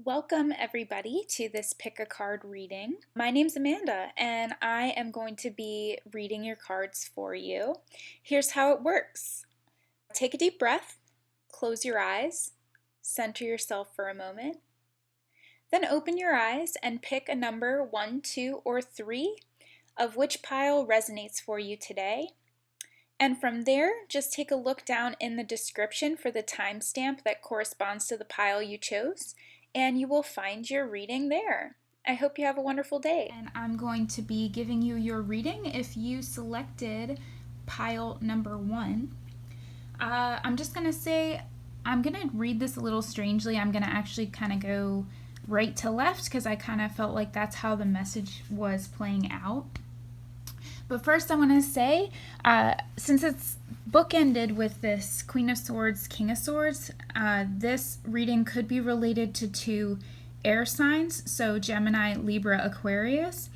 Welcome everybody to this pick a card reading. My name's Amanda and I am going to be reading your cards for you. Here's how it works. Take a deep breath, close your eyes, center yourself for a moment. Then open your eyes and pick a number 1, 2, or 3 of which pile resonates for you today. And from there, just take a look down in the description for the timestamp that corresponds to the pile you chose, and you will find your reading there. I hope you have a wonderful day. And I'm going to be giving you your reading if you selected pile number 1. I'm just going to say, I'm going to read this a little strangely. I'm going to actually kind of go right to left because I kind of felt like that's how the message was playing out. But first I want to say, since it's bookended with this Queen of Swords, King of Swords, this reading could be related to 2 air signs, so Gemini, Libra, Aquarius.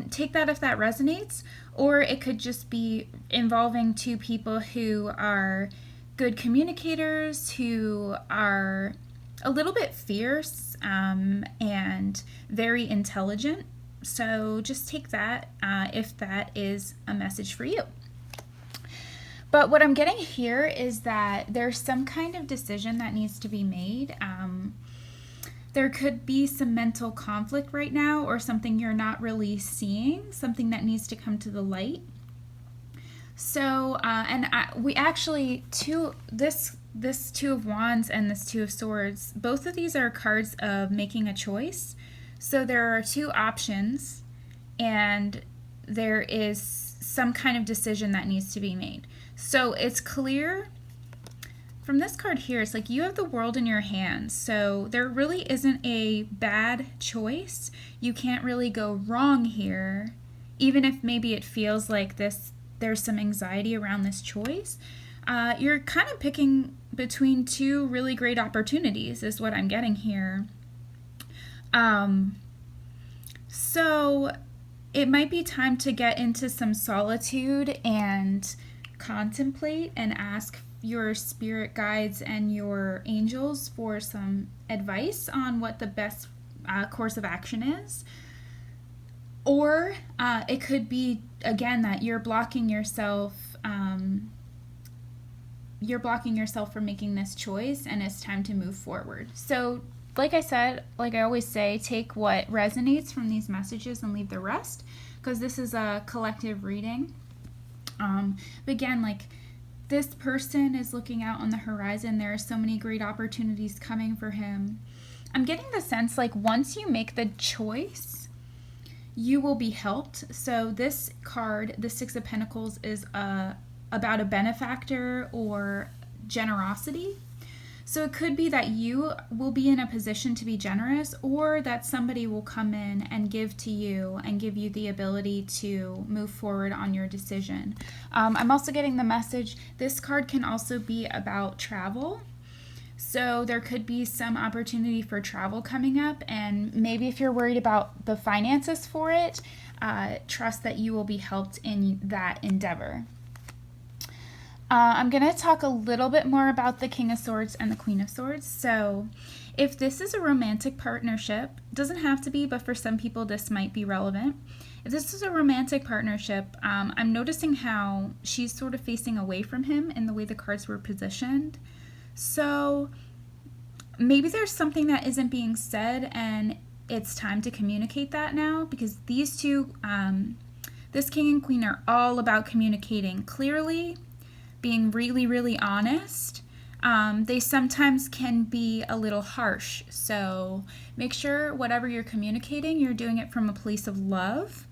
Take that if that resonates, or it could just be involving 2 people who are good communicators, who are a little bit fierce and very intelligent. So just take that if that is a message for you. But what I'm getting here is that there's some kind of decision that needs to be made. There could be some mental conflict right now, or something you're not really seeing, something that needs to come to the light. So, we actually, this 2 of Wands and this 2 of Swords, both of these are cards of making a choice. So there are 2 options, and there is some kind of decision that needs to be made. So it's clear from this card here, it's like you have the world in your hands. So there really isn't a bad choice. You can't really go wrong here, even if maybe it feels like there's some anxiety around this choice. You're kind of picking between 2 really great opportunities is what I'm getting here. So it might be time to get into some solitude and contemplate and ask your spirit guides and your angels for some advice on what the best course of action is. Or it could be, again, that you're blocking yourself from making this choice, and it's time to move forward. So like I said, like I always say, take what resonates from these messages and leave the rest, because this is a collective reading. But again, like, this person is looking out on the horizon. There are so many great opportunities coming for him. I'm getting the sense like once you make the choice, you will be helped. So this card, the 6 of Pentacles, is about a benefactor or generosity. So it could be that you will be in a position to be generous, or that somebody will come in and give to you and give you the ability to move forward on your decision. I'm also getting the message, this card can also be about travel. So there could be some opportunity for travel coming up, and maybe if you're worried about the finances for it, trust that you will be helped in that endeavor. I'm going to talk a little bit more about the King of Swords and the Queen of Swords. So if this is a romantic partnership, doesn't have to be, but for some people this might be relevant. If this is a romantic partnership, I'm noticing how she's sort of facing away from him in the way the cards were positioned. So maybe there's something that isn't being said, and it's time to communicate that now, because these 2, this King and Queen, are all about communicating clearly, being really, really honest. They sometimes can be a little harsh. So make sure whatever you're communicating, you're doing it from a place of love.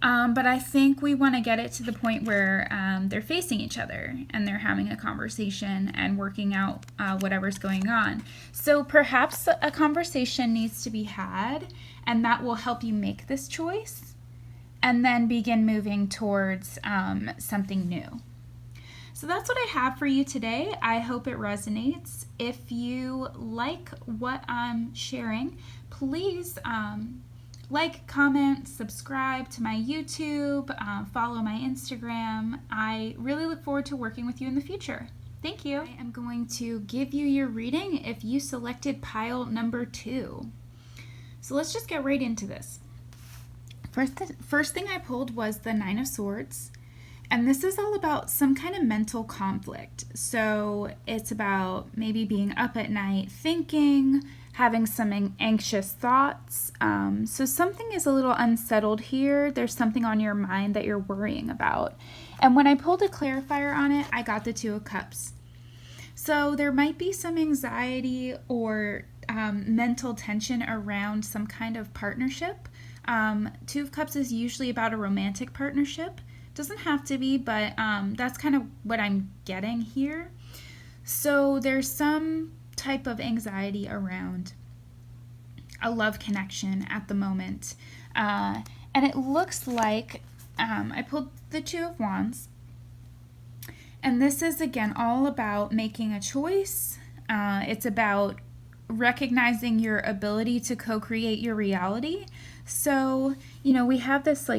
But I think we want to get it to the point where they're facing each other and they're having a conversation and working out whatever's going on. So perhaps a conversation needs to be had, and that will help you make this choice and then begin moving towards something new. So that's what I have for you today. I hope it resonates. If you like what I'm sharing, please like, comment, subscribe to my YouTube, follow my Instagram. I really look forward to working with you in the future. Thank you. I am going to give you your reading if you selected pile number 2. So let's just get right into this. First thing I pulled was the Nine of Swords. And this is all about some kind of mental conflict. So it's about maybe being up at night thinking, having some anxious thoughts. So something is a little unsettled here. There's something on your mind that you're worrying about. And when I pulled a clarifier on it, I got the Two of Cups. So there might be some anxiety or mental tension around some kind of partnership. Two of Cups is usually about a romantic partnership. Doesn't have to be, but that's kind of what I'm getting here. So there's some type of anxiety around a love connection at the moment. And it looks like I pulled the Two of Wands. And this is, again, all about making a choice. It's about recognizing your ability to co-create your reality. So, we have this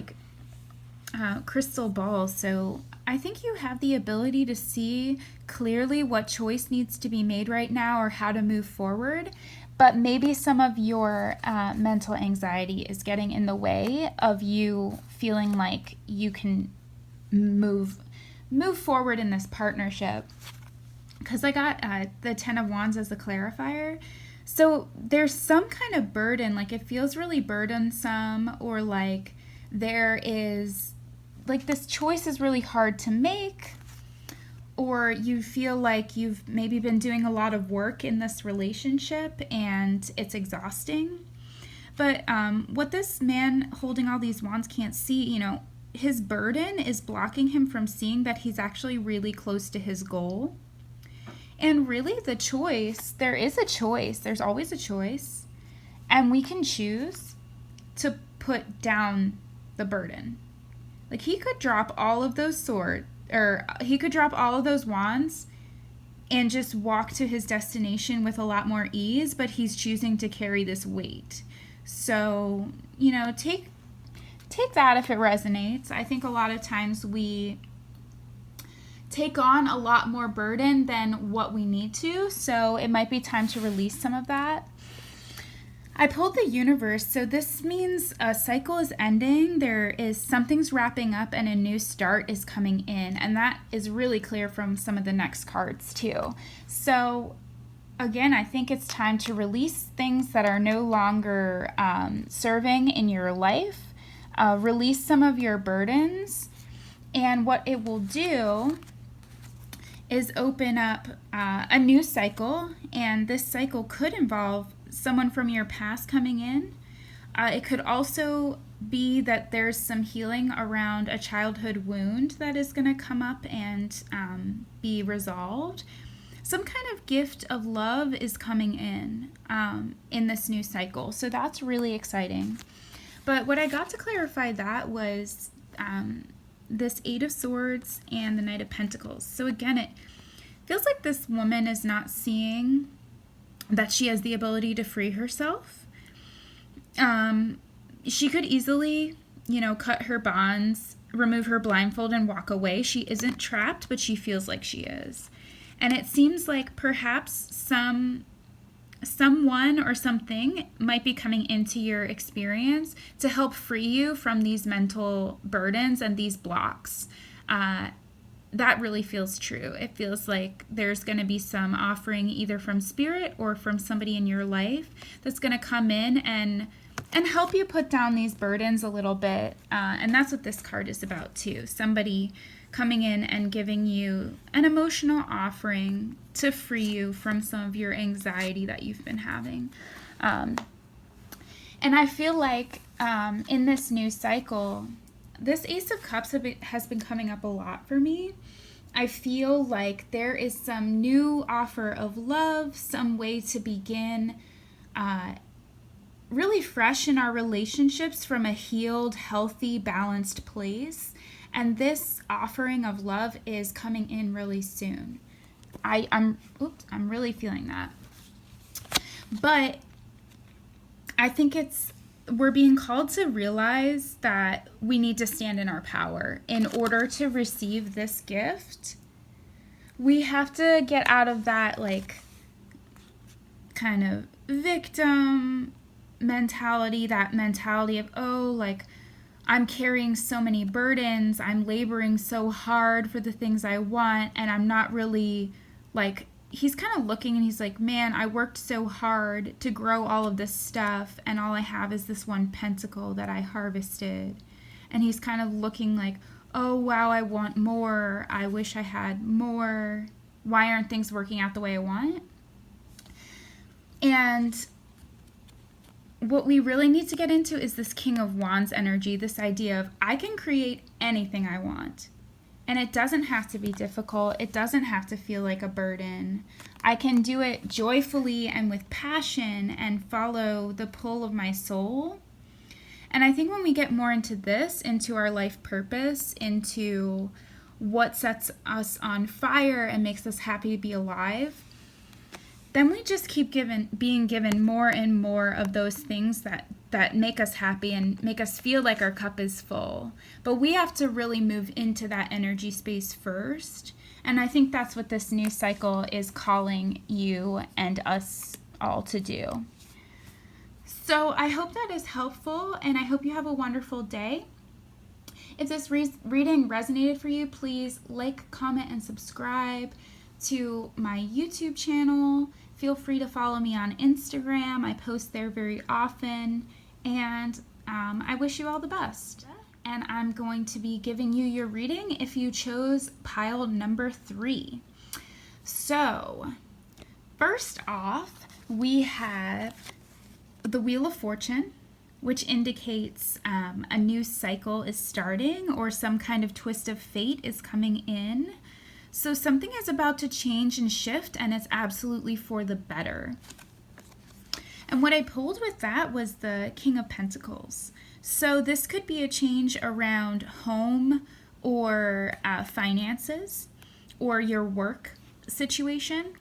crystal ball. So I think you have the ability to see clearly what choice needs to be made right now or how to move forward. But maybe some of your mental anxiety is getting in the way of you feeling like you can move forward in this partnership. Because I got the Ten of Wands as a clarifier. So there's some kind of burden, like it feels really burdensome, or like there is, like this choice is really hard to make, or you feel like you've maybe been doing a lot of work in this relationship and it's exhausting. But what this man holding all these wands can't see, his burden is blocking him from seeing that he's actually really close to his goal. And really the choice, there is a choice. There's always a choice. And we can choose to put down the burden. Like he could drop all of those swords, or he could drop all of those wands and just walk to his destination with a lot more ease, but he's choosing to carry this weight. So, take that if it resonates. I think a lot of times we take on a lot more burden than what we need to, so it might be time to release some of that. I pulled the Universe, so this means a cycle is ending, something's wrapping up, and a new start is coming in, and that is really clear from some of the next cards too. So again, I think it's time to release things that are no longer serving in your life, release some of your burdens, and what it will do is open up a new cycle, and this cycle could involve someone from your past coming in. It could also be that there's some healing around a childhood wound that is going to come up and be resolved. Some kind of gift of love is coming in this new cycle. So that's really exciting. But what I got to clarify that was this Eight of Swords and the Knight of Pentacles. So again, it feels like this woman is not seeing that she has the ability to free herself. She could easily, cut her bonds, remove her blindfold, and walk away. She isn't trapped, but she feels like she is. And it seems like perhaps someone or something might be coming into your experience to help free you from these mental burdens and these blocks. That really feels true. It feels like there's going to be some offering either from spirit or from somebody in your life that's going to come in and help you put down these burdens a little bit. And that's what this card is about too. Somebody coming in and giving you an emotional offering to free you from some of your anxiety that you've been having. And I feel like in this new cycle, this Ace of Cups has been coming up a lot for me. I feel like there is some new offer of love, some way to begin really fresh in our relationships from a healed, healthy, balanced place. And this offering of love is coming in really soon. I'm really feeling that. But I think we're being called to realize that we need to stand in our power in order to receive this gift. we have to get out of that, like, kind of victim mentality, that mentality of, oh, like, I'm carrying so many burdens, I'm laboring so hard for the things I want, and I'm not really, like, he's kind of looking and he's like, man, I worked so hard to grow all of this stuff, and all I have is this one pentacle that I harvested. And he's kind of looking like, oh, wow, I want more. I wish I had more. Why aren't things working out the way I want? And what we really need to get into is this King of Wands energy, this idea of I can create anything I want. And it doesn't have to be difficult. It doesn't have to feel like a burden. I can do it joyfully and with passion and follow the pull of my soul. And I think when we get more into this, into our life purpose, into what sets us on fire and makes us happy to be alive, then we just keep being given more and more of those things that make us happy and make us feel like our cup is full. But we have to really move into that energy space first. And I think that's what this new cycle is calling you and us all to do. So I hope that is helpful, and I hope you have a wonderful day. If this reading resonated for you, please like, comment, and subscribe to my YouTube channel. Feel free to follow me on Instagram. I post there very often, and I wish you all the best. And I'm going to be giving you your reading if you chose pile number 3. So, first off, we have the Wheel of Fortune, which indicates a new cycle is starting or some kind of twist of fate is coming in. So something is about to change and shift, and it's absolutely for the better. And what I pulled with that was the King of Pentacles. So this could be a change around home or finances or your work situation.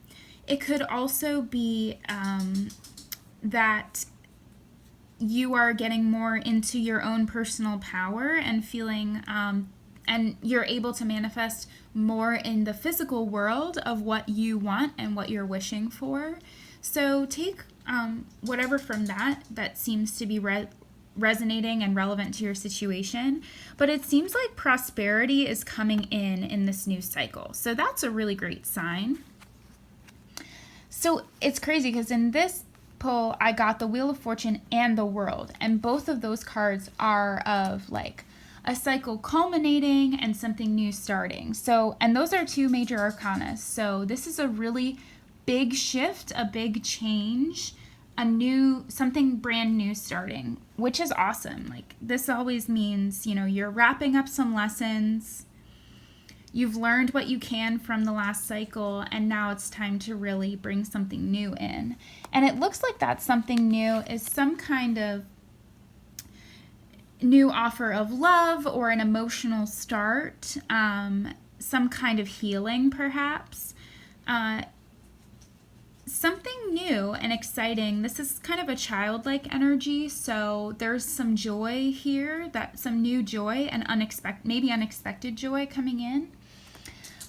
It could also be that you are getting more into your own personal power and feeling and you're able to manifest more in the physical world of what you want and what you're wishing for. So take whatever from that seems to be resonating and relevant to your situation. But it seems like prosperity is coming in this new cycle. So that's a really great sign. So it's crazy because in this pull, I got the Wheel of Fortune and the World. And both of those cards are of like a cycle culminating and something new starting. So, and those are 2 major arcana. So this is a really big shift, a big change, something brand new starting, which is awesome. Like this always means, you're wrapping up some lessons. You've learned what you can from the last cycle, and now it's time to really bring something new in. And it looks like that something new is some kind of new offer of love or an emotional start, some kind of healing perhaps, something new and exciting. This is kind of a childlike energy, so there's some joy here, some new joy and maybe unexpected joy coming in.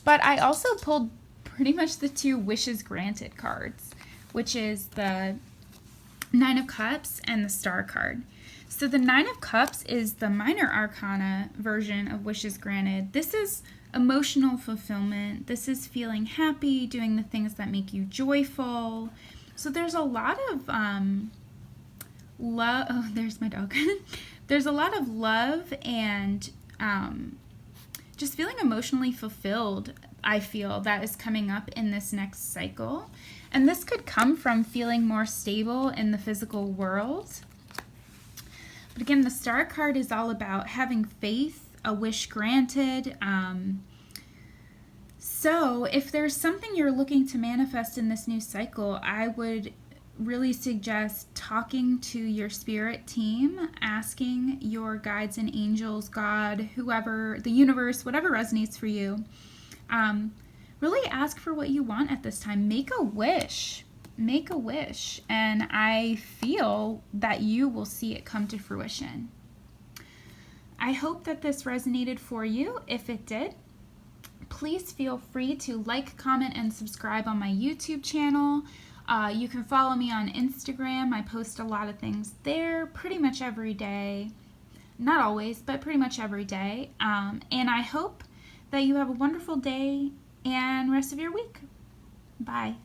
But I also pulled pretty much the 2 wishes granted cards, which is the 9 of Cups and the Star card. So the 9 of Cups is the minor arcana version of wishes granted. This is emotional fulfillment. This is feeling happy, doing the things that make you joyful. So there's a lot of love. Oh, there's my dog. There's a lot of love and just feeling emotionally fulfilled, I feel, that is coming up in this next cycle. And this could come from feeling more stable in the physical world. But again, the Star card is all about having faith, a wish granted. So if there's something you're looking to manifest in this new cycle, I would really suggest talking to your spirit team, asking your guides and angels, God, whoever, the universe, whatever resonates for you. Really ask for what you want at this time. Make a wish. Make a wish, and I feel that you will see it come to fruition. I hope that this resonated for you. If it did, please feel free to like, comment, and subscribe on my YouTube channel. You can follow me on Instagram. I post a lot of things there pretty much every day. Not always, but pretty much every day. And I hope that you have a wonderful day and rest of your week. Bye.